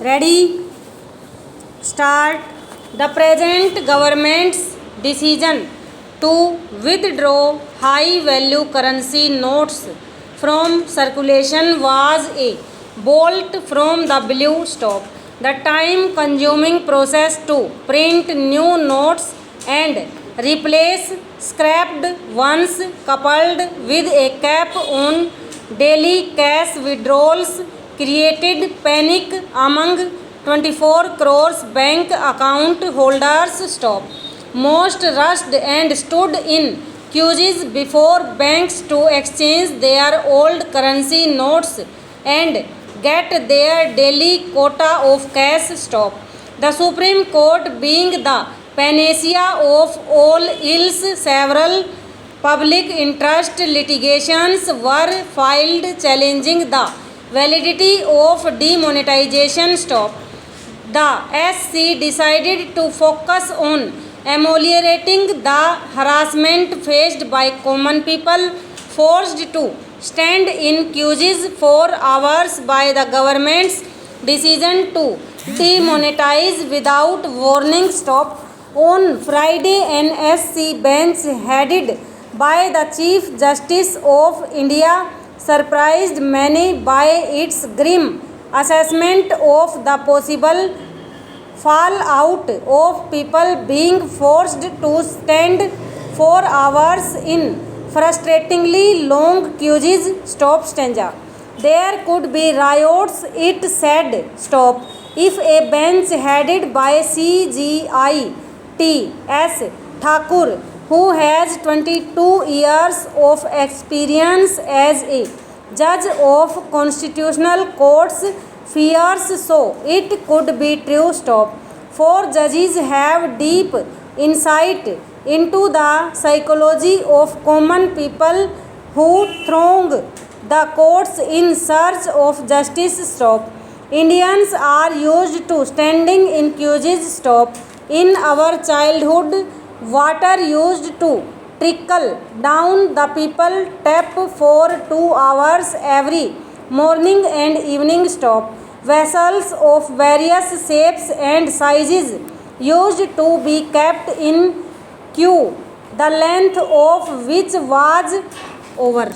Ready? Start. The present government's decision to withdraw high value currency notes from circulation was a bolt from the blue. Stop the time consuming process to print new notes and replace scrapped ones, coupled with a cap on daily cash withdrawals, created panic among 24 crores bank account holders. Stop. Most rushed and stood in queues before banks to exchange their old currency notes and get their daily quota of cash. Stop. The Supreme Court being the panacea of all ills, several public interest litigations were filed challenging the validity of demonetization. Stop. The SC decided to focus on ameliorating the harassment faced by common people forced to stand in queues for hours by the government's decision to demonetize without warning. Stop. On Friday, an SC bench headed by the Chief Justice of India surprised many by its grim assessment of the possible fallout of people being forced to stand for hours in frustratingly long queues. Stop. Stanza. There could be riots, it said. Stop. If a bench headed by CGI T.S. Thakur, who has 22 years of experience as a judge of constitutional courts, fears so, it could be true. Stop. For judges have deep insight into the psychology of common people who throng the courts in search of justice. Stop. Indians are used to standing in queues. Stop. In our childhood, water used to trickle down the people tap for 2 hours every morning and evening. Stop. Vessels of various shapes and sizes used to be kept in queue, the length of which was over.